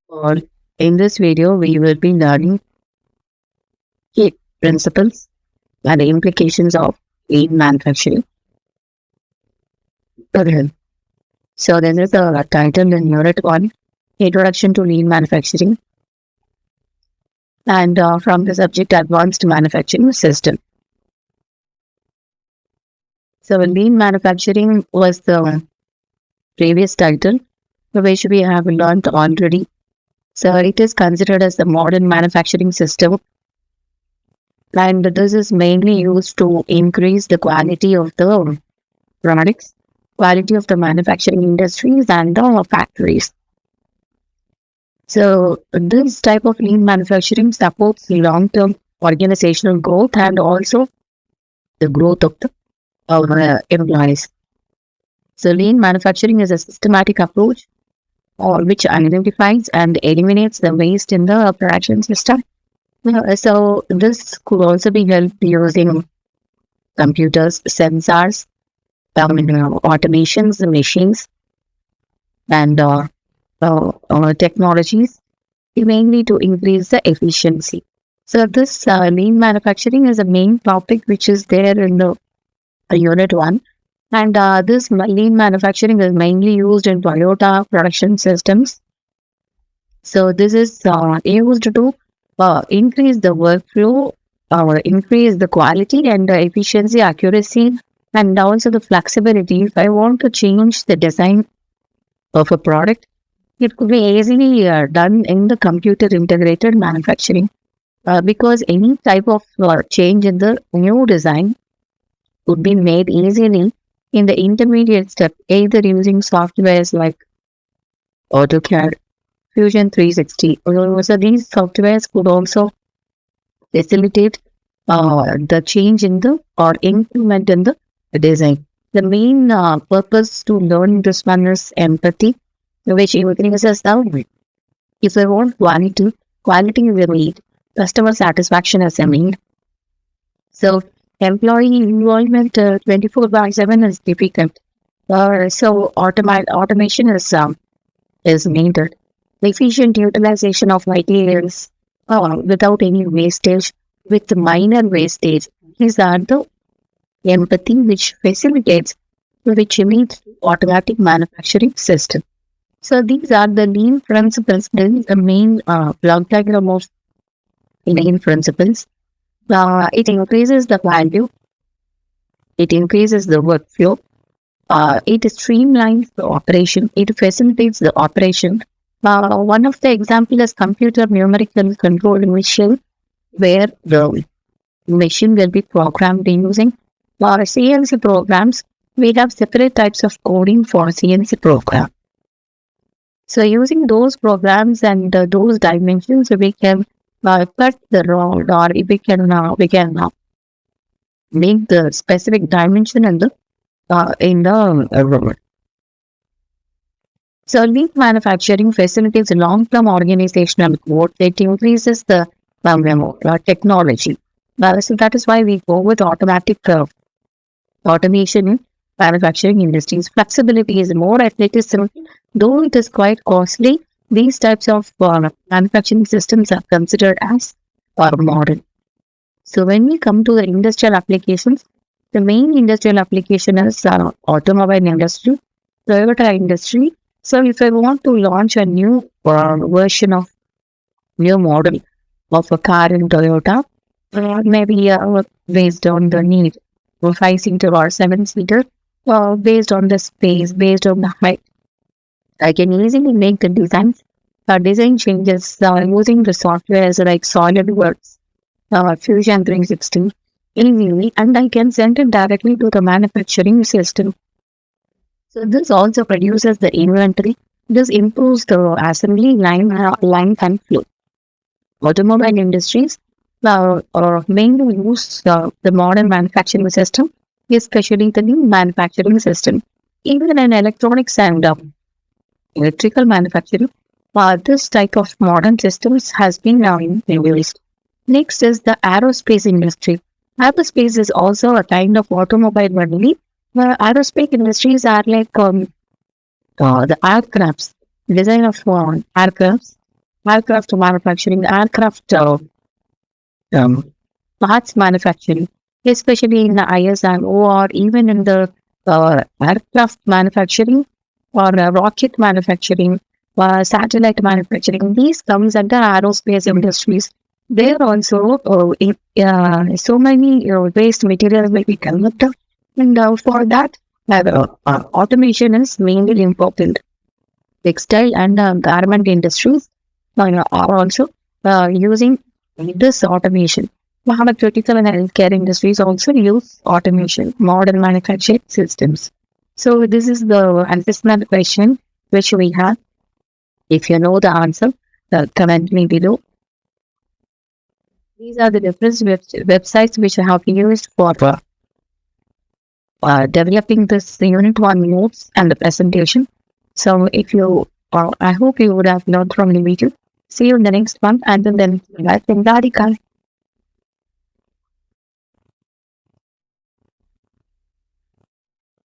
Or in this video, we will be learning key principles and the implications of lean manufacturing. Okay. So this is the title in Unit 1, Introduction to Lean Manufacturing, and from the subject Advanced Manufacturing System. So lean manufacturing was the previous title, which we have learned already. So it is considered as the modern manufacturing system, and this is mainly used to increase the quality of the products, quality of the manufacturing industries and the factories. So this type of lean manufacturing supports long-term organizational growth and also the growth of the employees. So lean manufacturing is a systematic approach which identifies and eliminates the waste in the production system. So this could also be helped using computers, sensors, automations, machines, and technologies, mainly to increase the efficiency. So this lean manufacturing is a main topic which is there in the Unit 1. And this lean manufacturing is mainly used in Toyota production systems. So this is used to increase the workflow, increase the quality and the efficiency, accuracy, and also the flexibility. If I want to change the design of a product, it could be easily done in the computer integrated manufacturing because any type of change in the new design could be made easily in the intermediate step, either using softwares like AutoCAD, Fusion 360. So these softwares could also facilitate the change in the or improvement in the design. The main purpose to learn this one is empathy, which increases the if I want quality, quality is a need. Customer satisfaction is a need. So employee involvement 24/7 is difficult. So automation is needed. Efficient utilization of materials without any wastage, with minor wastage. These are the empathy which facilitates, which means automatic manufacturing system. So these are the lean principles. This is the main block diagram of lean principles. It increases the value. It increases the workflow. It streamlines the operation. It facilitates the operation. One of the examples is computer numerical control machine, where the machine will be programmed using CNC programs. We have separate types of coding for CNC program. So using those programs and those dimensions, we can cut the rod, or we can make the specific dimension in the robot. So lean manufacturing facilitates long-term organizational growth. It increases the technology. So that is why we go with automatic automation in manufacturing industries. Flexibility is more athleticism, though it is quite costly. These types of manufacturing systems are considered as modern. So when we come to the industrial applications, the main industrial application is automobile industry, Toyota industry. So if I want to launch a new version of new model of a car in Toyota, maybe based on the need, 5-seater or 7-seater, based on the space, based on the height, I can easily make the designs. Design changes using the softwares like SolidWorks, Fusion 360 easily, and I can send it directly to the manufacturing system. So this also reduces the inventory. This improves the assembly line and flow. Automobile industries mainly use the modern manufacturing system, especially the new manufacturing system. Even in electronics and electrical manufacturing, this type of modern systems has been used. Next is the aerospace industry. Aerospace is also a kind of automobile only. Aerospace industries are like the aircrafts, design of aircrafts. aircraft manufacturing, aircraft parts manufacturing, especially in the ISRO or even in the aircraft manufacturing or rocket manufacturing, satellite manufacturing. These comes under aerospace industries. There also, so many waste materials will be developed, and for that, automation is mainly important. Textile and garment industries are also using this automation. Pharmaceutical and healthcare industries also use automation, modern manufacturing systems. So this is the assessment question which we have. If you know the answer, comment me below. These are the different websites which I have used for developing this unit 1 notes and the presentation. So if you, I hope you would have learned from the video. See you in the next one, and then bye from Radhika.